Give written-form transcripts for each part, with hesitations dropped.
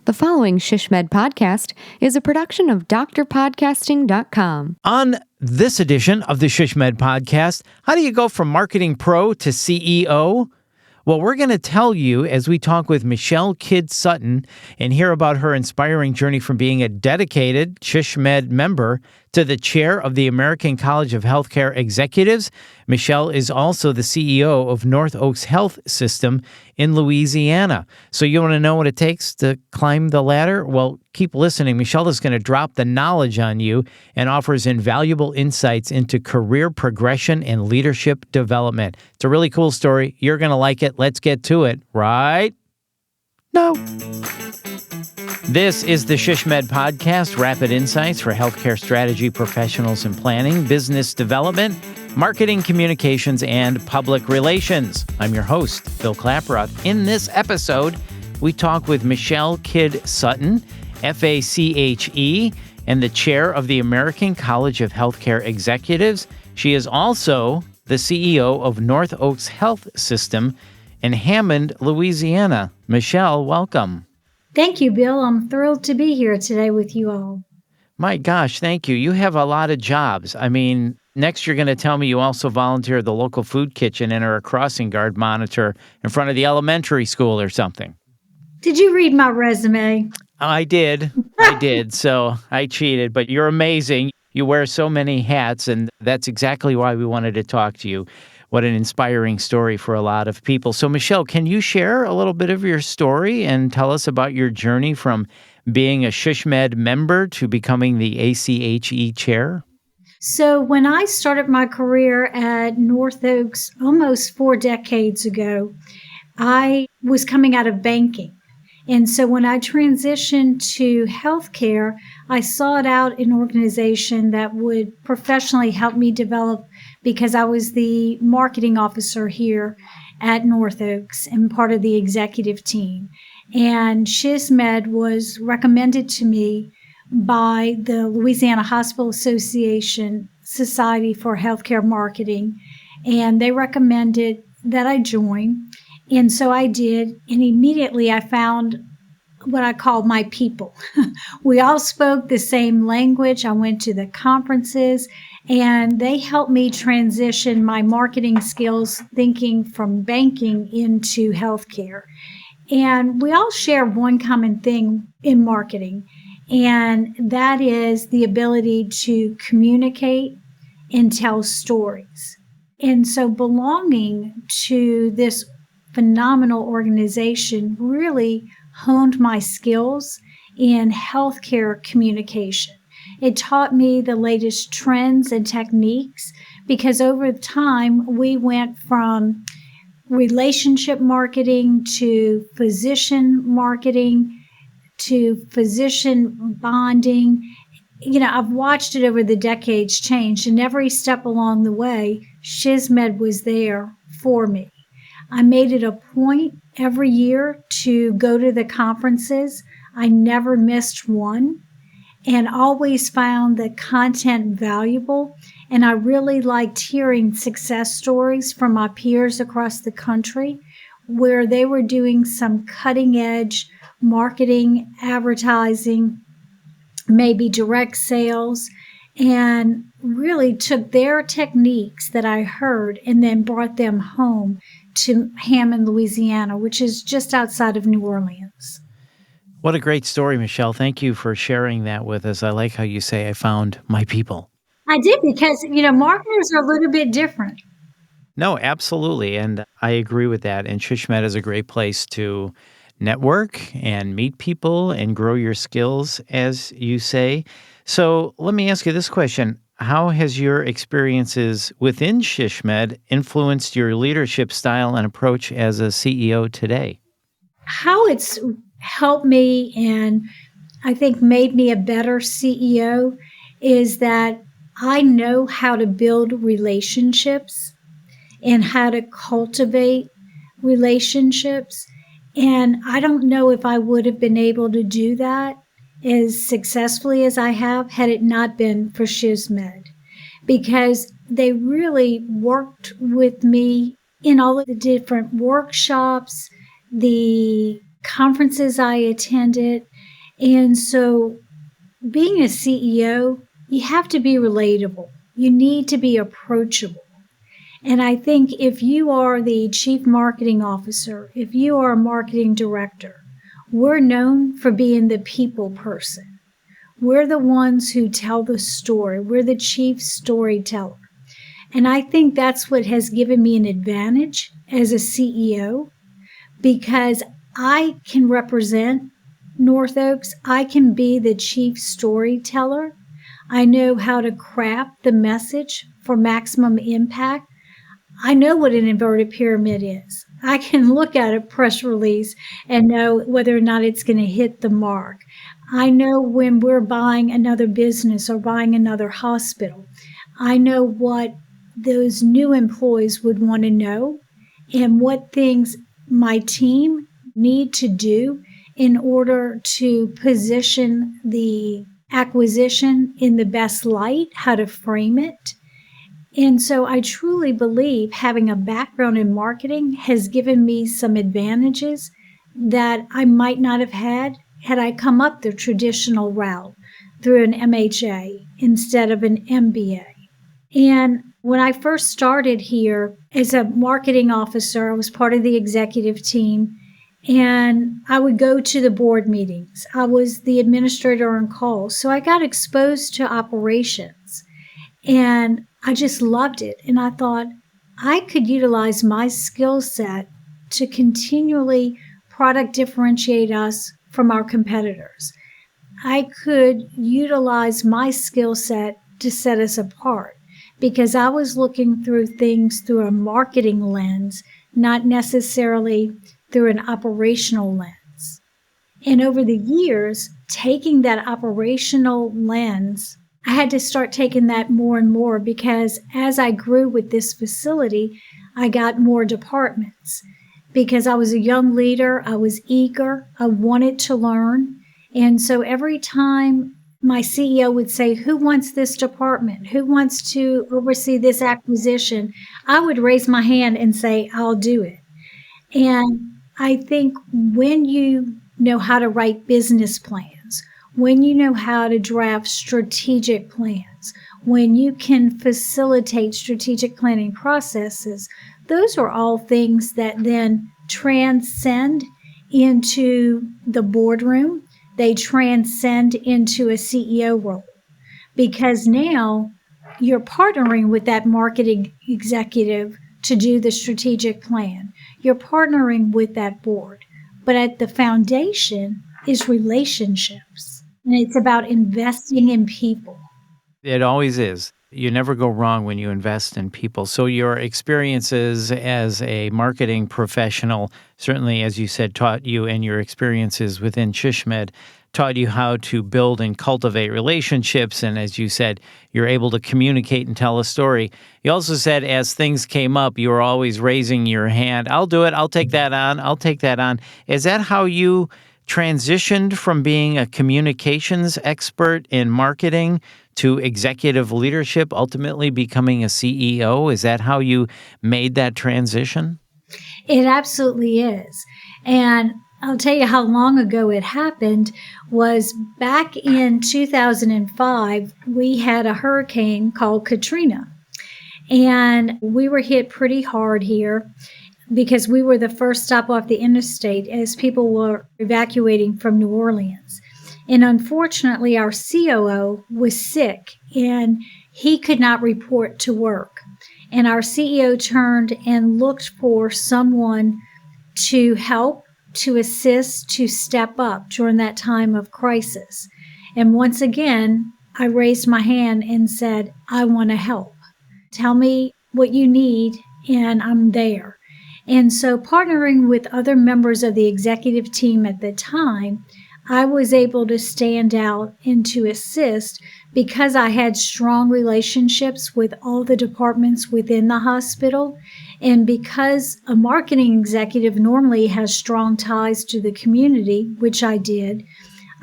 The following SHSMD podcast is a production of drpodcasting.com. On this edition of the SHSMD podcast, how do you go from marketing pro to CEO? Well, we're going to tell you as we talk with Michele Sutton and hear about her inspiring journey from being a dedicated SHSMD member to the chair of the American College of Healthcare Executives. Michele is also the CEO of North Oaks Health System in Louisiana. So you want to know what it takes to climb the ladder? Well, keep listening. Michele is going to drop the knowledge on you and offers invaluable insights into career progression and leadership development. It's a really cool story. You're going to like it. Let's get to it, right? No. This is the SHSMD podcast, rapid insights for healthcare strategy professionals in planning, business development, marketing, communications, and public relations. I'm your host, Bill Klaproth. In this episode, we talk with Michele Sutton, FACHE, and the chair of the American College of Healthcare Executives. She is also the CEO of North Oaks Health System in Hammond, Louisiana. Michele, welcome. Thank you, Bill. I'm thrilled to be here today with you all. My gosh, thank you. You have a lot of jobs. I mean, next you're going to tell me you also volunteer at the local food kitchen and are a crossing guard monitor in front of the elementary school or something. Did you read my resume? I did. So I cheated, but you're amazing. You wear so many hats, and that's exactly why we wanted to talk to you. What an inspiring story for a lot of people. So, Michele, can you share a little bit of your story and tell us about your journey from being a SHSMD member to becoming the ACHE chair? So when I started my career at North Oaks almost 4 decades ago, I was coming out of banking. And so when I transitioned to healthcare, I sought out an organization that would professionally help me develop, because I was the marketing officer here at North Oaks and part of the executive team. And SHSMD was recommended to me by the Louisiana Hospital Association Society for Healthcare Marketing, and they recommended that I join. And so I did, and immediately I found what I call my people. We all spoke the same language. I went to the conferences, and they helped me transition my marketing skills, thinking from banking into healthcare. And we all share one common thing in marketing, and that is the ability to communicate and tell stories. And so belonging to this phenomenal organization really honed my skills in healthcare communication. It taught me the latest trends and techniques, because over time we went from relationship marketing to physician marketing to physician bonding. You know, I've watched it over the decades change, and every step along the way, SHSMD was there for me. I made it a point every year to go to the conferences. I never missed one, and always found the content valuable. And I really liked hearing success stories from my peers across the country where they were doing some cutting edge marketing, advertising, maybe direct sales, and really took their techniques that I heard and then brought them home to Hammond, Louisiana, which is just outside of New Orleans. What a great story, Michele. Thank you for sharing that with us. I like how you say, I found my people. I did, because, marketers are a little bit different. No, absolutely. And I agree with that. And SHSMD is a great place to network and meet people and grow your skills, as you say. So let me ask you this question. How has your experiences within SHSMD influenced your leadership style and approach as a CEO today? How it's helped me and I think made me a better CEO is that I know how to build relationships and how to cultivate relationships. And I don't know if I would have been able to do that as successfully as I have had it not been for SHSMD, because they really worked with me in all of the different workshops, the conferences I attended. And so being a CEO, you have to be relatable. You need to be approachable. And I think if you are the chief marketing officer, if you are a marketing director, we're known for being the people person. We're the ones who tell the story. We're the chief storyteller. And I think that's what has given me an advantage as a CEO, because I can represent North Oaks. I can be the chief storyteller. I know how to craft the message for maximum impact. I know what an inverted pyramid is. I can look at a press release and know whether or not it's going to hit the mark. I know when we're buying another business or buying another hospital. I know what those new employees would want to know and what things my team need to do in order to position the acquisition in the best light, how to frame it. And so I truly believe having a background in marketing has given me some advantages that I might not have had I come up the traditional route through an MHA instead of an MBA. And when I first started here as a marketing officer, I was part of the executive team, and I would go to the board meetings. I was the administrator on call, so I got exposed to operations. And I just loved it. And I thought I could utilize my skill set to continually product differentiate us from our competitors. I could utilize my skill set to set us apart because I was looking through things through a marketing lens, not necessarily through an operational lens. And over the years, taking that operational lens, I had to start taking that more and more because as I grew with this facility, I got more departments. Because I was a young leader, I was eager, I wanted to learn. And so every time my CEO would say, who wants this department? Who wants to oversee this acquisition? I would raise my hand and say, I'll do it. And I think when you know how to write business plans, when you know how to draft strategic plans, when you can facilitate strategic planning processes, those are all things that then transcend into the boardroom. They transcend into a CEO role because now you're partnering with that marketing executive to do the strategic plan. You're partnering with that board. But at the foundation is relationships. And it's about investing in people. It always is. You never go wrong when you invest in people. So your experiences as a marketing professional, certainly, as you said, taught you, and your experiences within SHSMD taught you how to build and cultivate relationships. And as you said, you're able to communicate and tell a story. You also said as things came up, you were always raising your hand. I'll do it. I'll take that on. I'll take that on. Is that how you transitioned from being a communications expert in marketing to executive leadership, ultimately becoming a CEO? Is that how you made that transition? It absolutely is. And I'll tell you how long ago it happened was back in 2005, we had a hurricane called Katrina. And we were hit pretty hard here because we were the first stop off the interstate as people were evacuating from New Orleans. And unfortunately, our COO was sick and he could not report to work. And our CEO turned and looked for someone to help, to assist, to step up during that time of crisis. And once again, I raised my hand and said, I want to help. Tell me what you need and I'm there. And so partnering with other members of the executive team at the time, I was able to stand out and to assist because I had strong relationships with all the departments within the hospital. And because a marketing executive normally has strong ties to the community, which I did,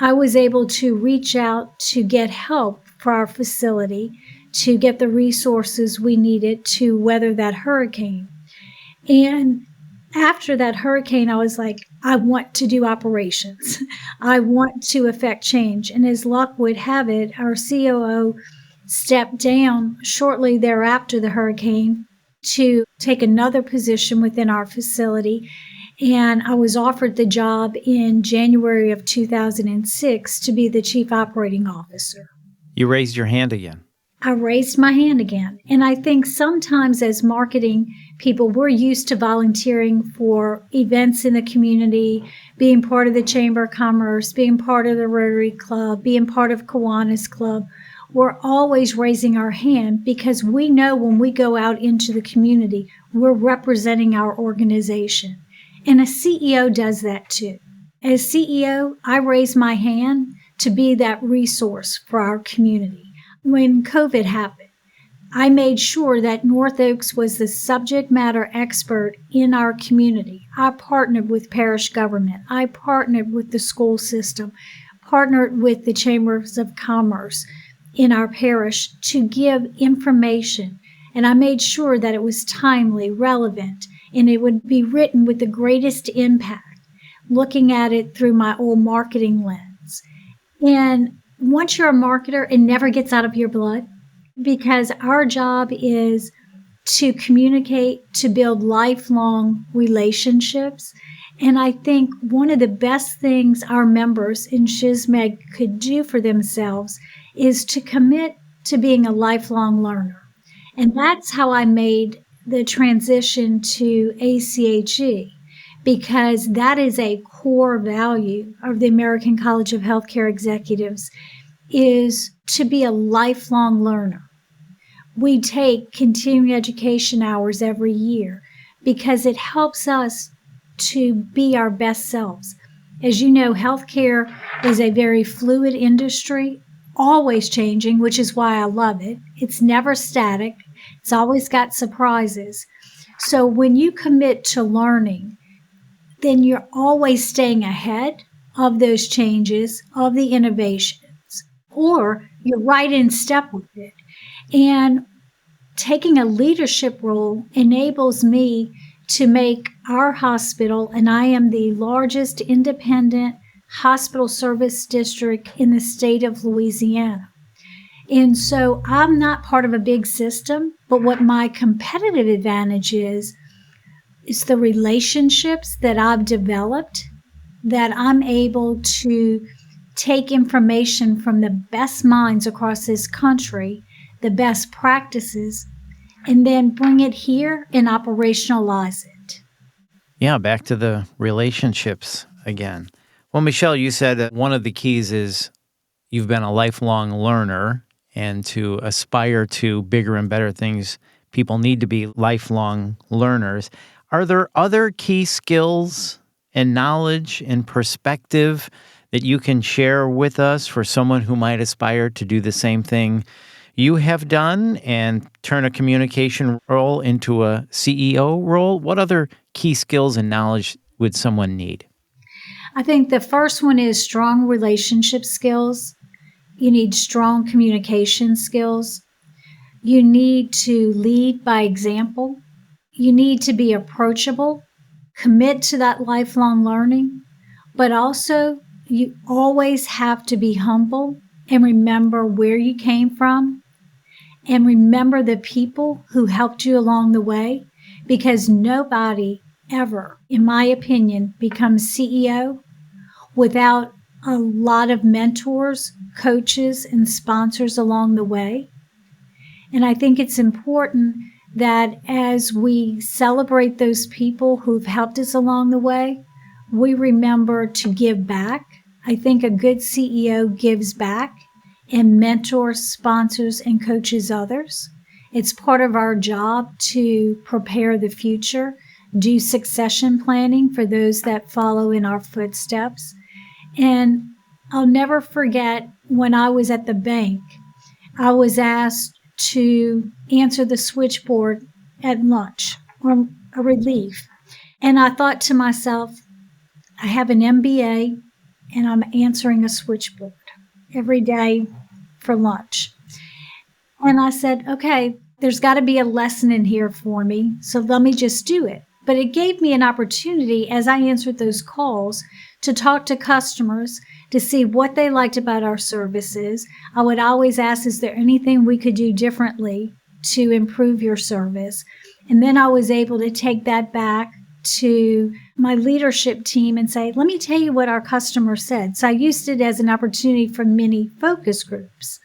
I was able to reach out to get help for our facility, to get the resources we needed to weather that hurricane. And after that hurricane, I was like, I want to do operations. I want to affect change. And as luck would have it, our COO stepped down shortly thereafter the hurricane to take another position within our facility. And I was offered the job in January of 2006 to be the chief operating officer. You raised your hand again. I raised my hand again. And I think sometimes as marketing people, we're used to volunteering for events in the community, being part of the Chamber of Commerce, being part of the Rotary Club, being part of Kiwanis Club. We're always raising our hand because we know when we go out into the community, we're representing our organization. And a CEO does that too. As CEO, I raise my hand to be that resource for our community. When COVID happened, I made sure that North Oaks was the subject matter expert in our community. I partnered with parish government. I partnered with the school system, partnered with the chambers of commerce in our parish to give information. And I made sure that it was timely, relevant, and it would be written with the greatest impact, looking at it through my old marketing lens. And once you're a marketer, it never gets out of your blood because our job is to communicate, to build lifelong relationships. And I think one of the best things our members in SHSMD could do for themselves is to commit to being a lifelong learner. And that's how I made the transition to ACHE, because that is a core value of the American College of Healthcare Executives, is to be a lifelong learner. We take continuing education hours every year because it helps us to be our best selves. As you know, healthcare is a very fluid industry, always changing, which is why I love it. It's never static. It's always got surprises. So when you commit to learning, then you're always staying ahead of those changes, of the innovations, or you're right in step with it. And taking a leadership role enables me to make our hospital, and I am the largest independent hospital service district in the state of Louisiana. And so I'm not part of a big system, but what my competitive advantage is the relationships that I've developed, that I'm able to take information from the best minds across this country, the best practices, and then bring it here and operationalize it. Yeah, back to the relationships again. Well, Michele, you said that one of the keys is you've been a lifelong learner, and to aspire to bigger and better things, people need to be lifelong learners. Are there other key skills and knowledge and perspective that you can share with us for someone who might aspire to do the same thing you have done and turn a communication role into a CEO role? What other key skills and knowledge would someone need? I think the first one is strong relationship skills. You need strong communication skills. You need to lead by example. You need to be approachable, commit to that lifelong learning, but also you always have to be humble and remember where you came from and remember the people who helped you along the way, because nobody ever, in my opinion, becomes CEO without a lot of mentors, coaches, and sponsors along the way. And I think it's important that as we celebrate those people who've helped us along the way, we remember to give back. I think a good CEO gives back and mentors, sponsors, and coaches others. It's part of our job to prepare the future, do succession planning for those that follow in our footsteps. And I'll never forget when I was at the bank, I was asked to answer the switchboard at lunch or a relief. And I thought to myself, I have an MBA and I'm answering a switchboard every day for lunch. And I said, okay, there's got to be a lesson in here for me, so let me just do it. but it gave me an opportunity as I answered those calls to talk to customers to see what they liked about our services. I would always ask, is there anything we could do differently to improve your service? And then I was able to take that back to my leadership team and say, let me tell you what our customer said. So I used it as an opportunity for mini focus groups.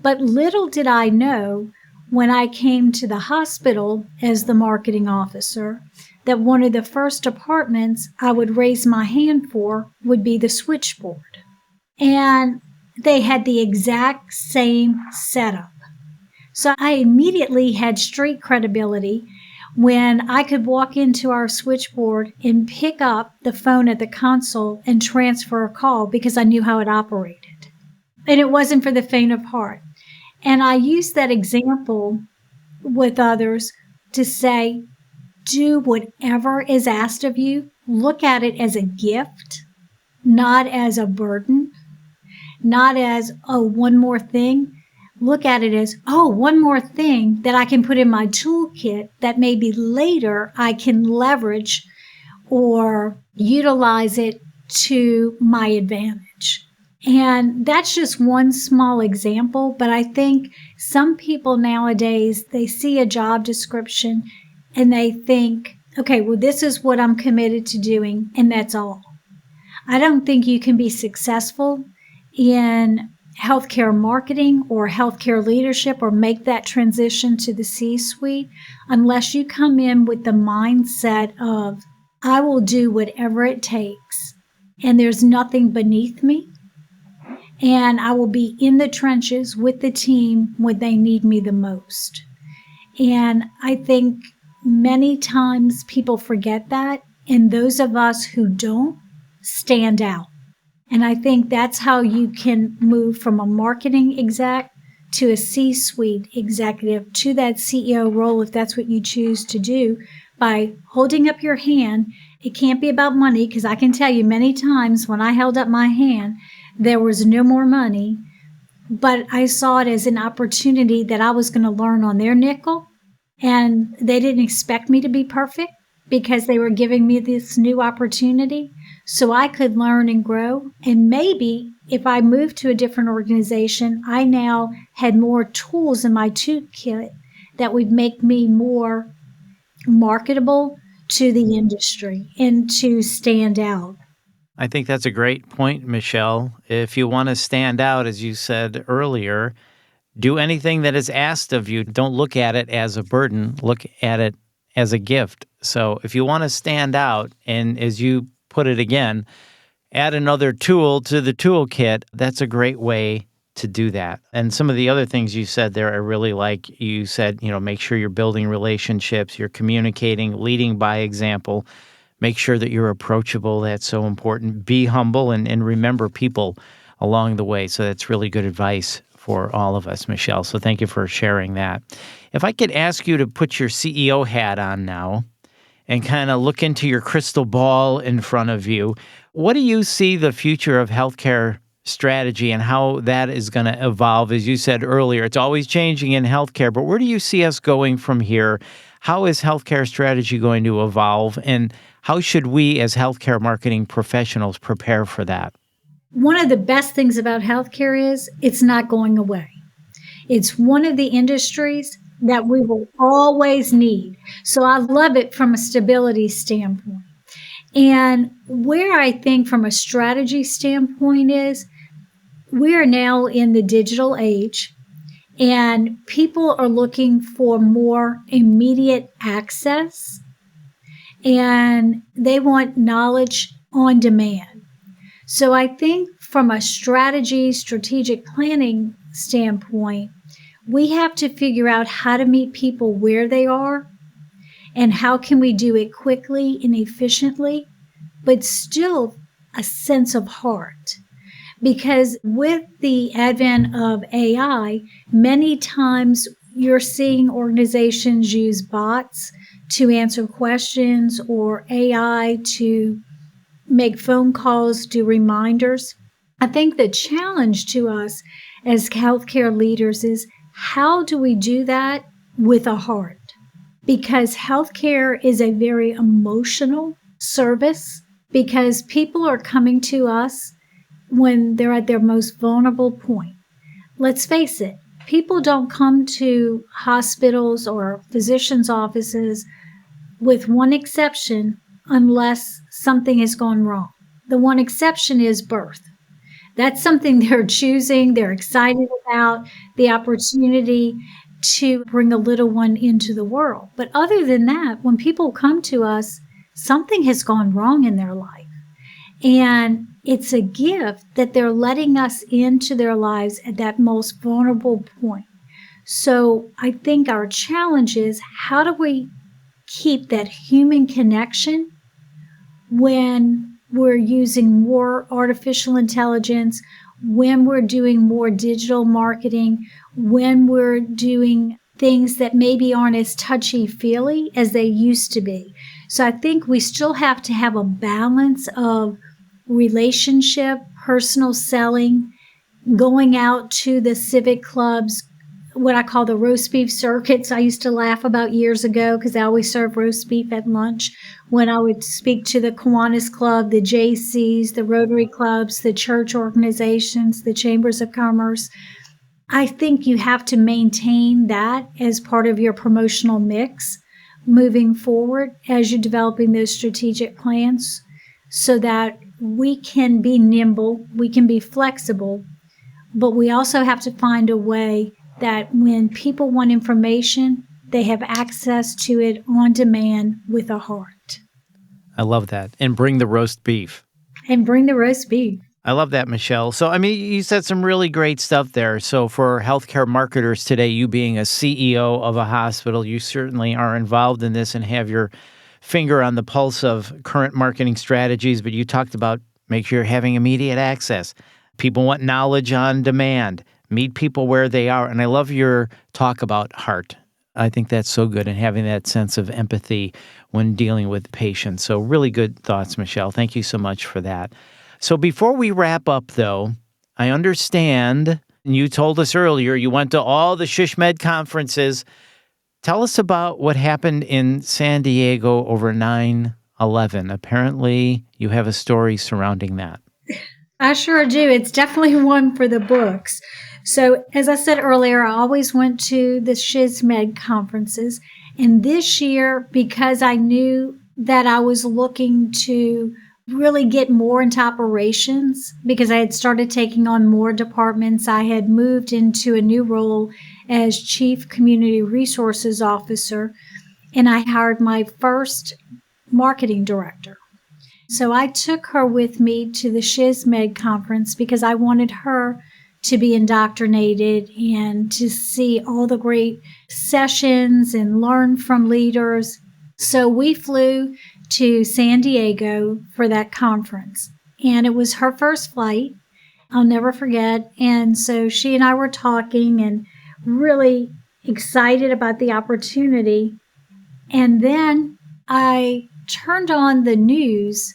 But little did I know when I came to the hospital as the marketing officer that one of the first departments I would raise my hand for would be the switchboard. And they had the exact same setup. So I immediately had street credibility when I could walk into our switchboard and pick up the phone at the console and transfer a call because I knew how it operated. And it wasn't for the faint of heart. And I use that example with others to say, do whatever is asked of you. Look at it as a gift, not as a burden, not as, oh, one more thing. Look at it as, oh, one more thing that I can put in my toolkit that maybe later I can leverage or utilize it to my advantage. And that's just one small example, but I think some people nowadays, they see a job description and they think, okay, well, this is what I'm committed to doing, and that's all. I don't think you can be successful in healthcare marketing or healthcare leadership or make that transition to the C-suite unless you come in with the mindset of, I will do whatever it takes, and there's nothing beneath me. And I will be in the trenches with the team when they need me the most. And I think many times people forget that, and those of us who don't stand out. And I think that's how you can move from a marketing exec to a C-suite executive to that CEO role if that's what you choose to do, by holding up your hand. It can't be about money, because I can tell you many times when I held up my hand, there was no more money, but I saw it as an opportunity that I was going to learn on their nickel. And they didn't expect me to be perfect because they were giving me this new opportunity so I could learn and grow. And maybe if I moved to a different organization, I now had more tools in my toolkit that would make me more marketable to the industry and to stand out. I think that's a great point, Michele. If you want to stand out, as you said earlier, do anything that is asked of you. Don't look at it as a burden. Look at it as a gift. So if you want to stand out, and as you put it again, add another tool to the toolkit, that's a great way to do that. And some of the other things you said there, I really like. You said, make sure you're building relationships, you're communicating, leading by example. Make sure that you're approachable. That's so important. Be humble and remember people along the way. So that's really good advice for all of us, Michele. So thank you for sharing that. If I could ask you to put your CEO hat on now and kind of look into your crystal ball in front of you, what do you see the future of healthcare strategy and how that is going to evolve? As you said earlier, it's always changing in healthcare, but where do you see us going from here? How is healthcare strategy going to evolve, and how should we as healthcare marketing professionals prepare for that? One of the best things about healthcare is it's not going away. It's one of the industries that we will always need. So I love it from a stability standpoint. And where I think from a strategy standpoint is we are now in the digital age, and people are looking for more immediate access, and they want knowledge on demand. So I think from a strategic planning standpoint, we have to figure out how to meet people where they are and how can we do it quickly and efficiently, but still a sense of heart. Because with the advent of AI, many times you're seeing organizations use bots to answer questions or AI to make phone calls, do reminders. I think the challenge to us as healthcare leaders is how do we do that with a heart? because healthcare is a very emotional service, because people are coming to us when they're at their most vulnerable point. Let's face it, people don't come to hospitals or physicians' offices with one exception unless something has gone wrong. The one exception is birth. That's something they're choosing, they're excited about, the opportunity to bring a little one into the world. But other than that, when people come to us, something has gone wrong in their life. And it's a gift that they're letting us into their lives at that most vulnerable point. So I think our challenge is, how do we keep that human connection when we're using more artificial intelligence, when we're doing more digital marketing, when we're doing things that maybe aren't as touchy-feely as they used to be. So I think we still have to have a balance of relationship, personal selling, going out to the civic clubs, what I call the roast beef circuits. I used to laugh about years ago because they always serve roast beef at lunch. When I would speak to the Kiwanis Club, the JCs, the Rotary Clubs, the church organizations, the Chambers of Commerce, I think you have to maintain that as part of your promotional mix moving forward as you're developing those strategic plans, so that we can be nimble, we can be flexible, but we also have to find a way that when people want information, they have access to it on demand with a heart. I love that. And bring the roast beef. And bring the roast beef. I love that, Michele. So, I mean, you said some really great stuff there. So for healthcare marketers today, you being a CEO of a hospital, you certainly are involved in this and have your finger on the pulse of current marketing strategies. But you talked about make sure you're having immediate access. People want knowledge on demand. Meet people where they are. And I love your talk about heart. I think that's so good, and having that sense of empathy when dealing with patients. So really good thoughts, Michele. Thank you so much for that. So before we wrap up, though, I understand, and you told us earlier, you went to all the SHSMD conferences. Tell us about what happened in San Diego over 9/11. Apparently, you have a story surrounding that. I sure do. It's definitely one for the books. So, as I said earlier, I always went to the SHSMD conferences. And this year, because I knew that I was looking to really get more into operations, because I had started taking on more departments, I had moved into a new role as Chief Community Resources Officer, and I hired my first marketing director. So I took her with me to the SHSMD conference because I wanted her to be indoctrinated and to see all the great sessions and learn from leaders. So we flew to San Diego for that conference, and it was her first flight. I'll never forget. And so she and I were talking and really excited about the opportunity. And then I turned on the news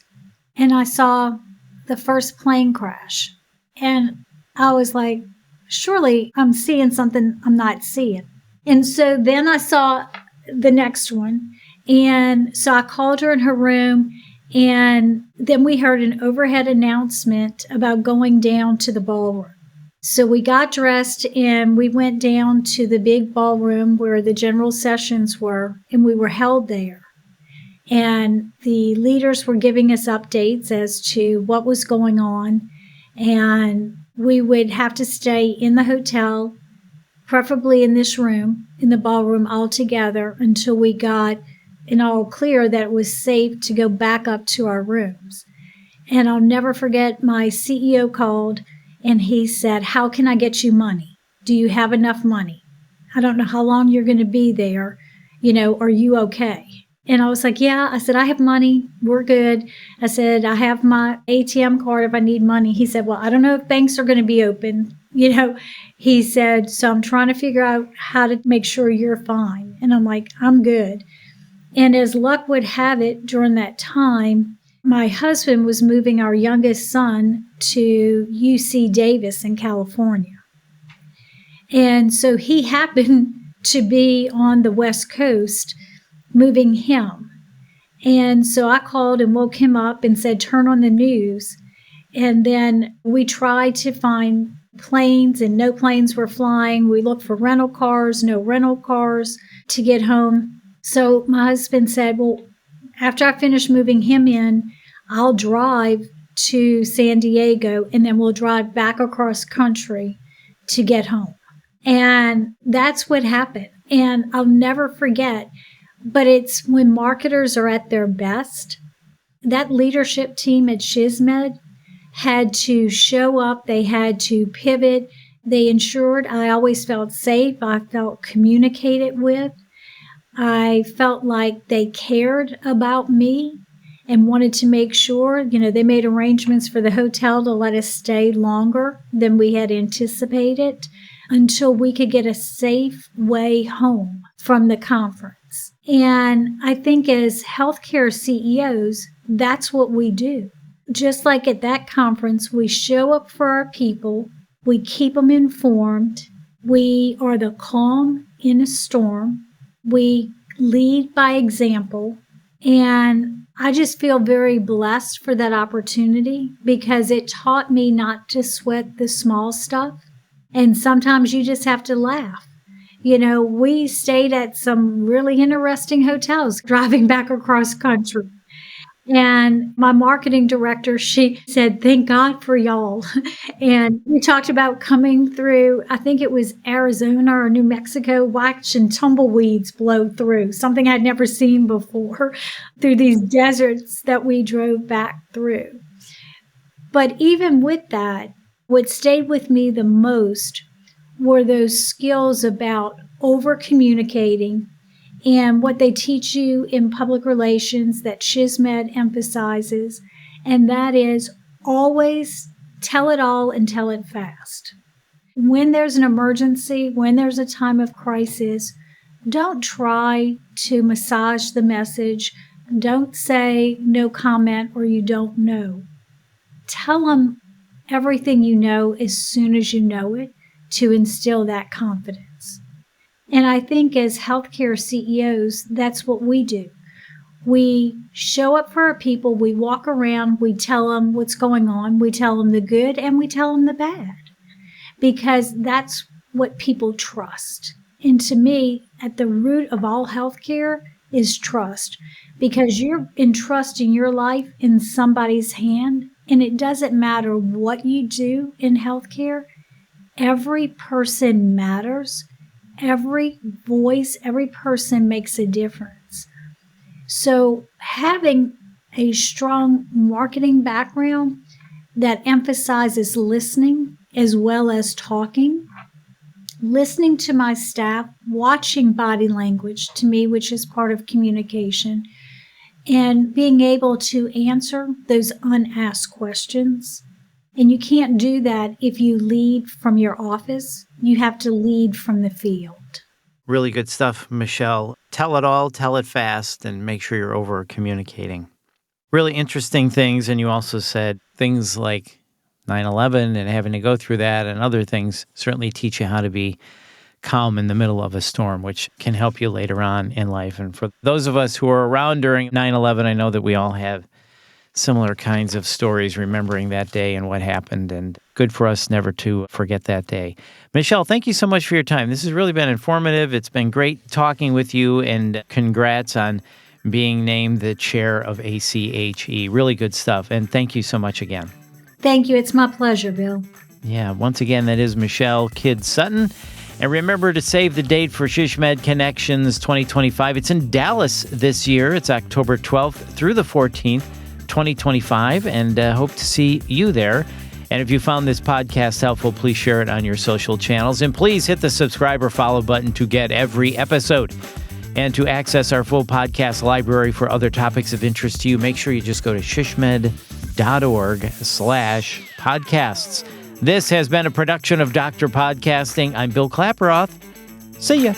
and I saw the first plane crash. And I was like, surely I'm seeing something I'm not seeing. And so then I saw the next one. And so I called her in her room, and then we heard an overhead announcement about going down to the ballroom. So we got dressed and we went down to the big ballroom where the general sessions were, and we were held there. And the leaders were giving us updates as to what was going on. And we would have to stay in the hotel, preferably in this room, in the ballroom all together, until we got an all clear that it was safe to go back up to our rooms. And I'll never forget, my CEO called and he said, "How can I get you money? Do you have enough money? I don't know how long you're going to be there. Are you okay?" And I was like, "Yeah." I said, "I have money. We're good." I said, "I have my ATM card if I need money." He said, "Well, I don't know if banks are going to be open." He said, "So I'm trying to figure out how to make sure you're fine." And I'm like, "I'm good." And as luck would have it, during that time, my husband was moving our youngest son to UC Davis in California. And so he happened to be on the West Coast moving him. And so I called and woke him up and said, turn on the news. And then we tried to find planes, and no planes were flying. We looked for rental cars, no rental cars to get home. So my husband said, well, after I finish moving him in, I'll drive to San Diego, and then we'll drive back across country to get home. And that's what happened. And I'll never forget, but it's when marketers are at their best. That leadership team at SHSMD had to show up. They had to pivot. They ensured I always felt safe. I felt communicated with. I felt like they cared about me and wanted to make sure, they made arrangements for the hotel to let us stay longer than we had anticipated until we could get a safe way home from the conference. And I think as healthcare CEOs, that's what we do. Just like at that conference, we show up for our people, we keep them informed, we are the calm in a storm, we lead by example, and I just feel very blessed for that opportunity because it taught me not to sweat the small stuff. And sometimes you just have to laugh. We stayed at some really interesting hotels driving back across country. And my marketing director, she said, thank God for y'all. And we talked about coming through, I think it was Arizona or New Mexico, watching tumbleweeds blow through, something I'd never seen before, through these deserts that we drove back through. But even with that, what stayed with me the most were those skills about over-communicating and what they teach you in public relations that SHSMD emphasizes, and that is always tell it all and tell it fast. When there's an emergency, when there's a time of crisis, don't try to massage the message. Don't say no comment or you don't know. Tell them everything you know as soon as you know it to instill that confidence. And I think as healthcare CEOs, that's what we do. We show up for our people, we walk around, we tell them what's going on, we tell them the good, and we tell them the bad. Because that's what people trust. And to me, at the root of all healthcare is trust. Because you're entrusting your life in somebody's hand, and it doesn't matter what you do in healthcare, every person matters. Every voice, every person makes a difference. So having a strong marketing background that emphasizes listening as well as talking, listening to my staff, watching body language to me, which is part of communication, and being able to answer those unasked questions. And you can't do that if you lead from your office. You have to lead from the field. Really good stuff, Michele. Tell it all, tell it fast, and make sure you're over communicating. Really interesting things. And you also said things like 9/11 and having to go through that and other things certainly teach you how to be calm in the middle of a storm, which can help you later on in life. And for those of us who were around during 9/11, I know that we all have similar kinds of stories remembering that day and what happened, and good for us never to forget that day. Michele, thank you so much for your time. This has really been informative. It's been great talking with you, and congrats on being named the chair of ACHE. Really good stuff, and thank you so much again. Thank you. It's my pleasure, Bill. Yeah, once again, that is Michele Sutton. And remember to save the date for SHSMD Connections 2025. It's in Dallas this year. It's October 12th through the 14th. 2025, and hope to see you there. And if you found this podcast helpful, please share it on your social channels. And please hit the subscribe or follow button to get every episode. And to access our full podcast library for other topics of interest to you, make sure you just go to shsmd.org/podcasts. This has been a production of Dr. Podcasting. I'm Bill Klaproth. See ya.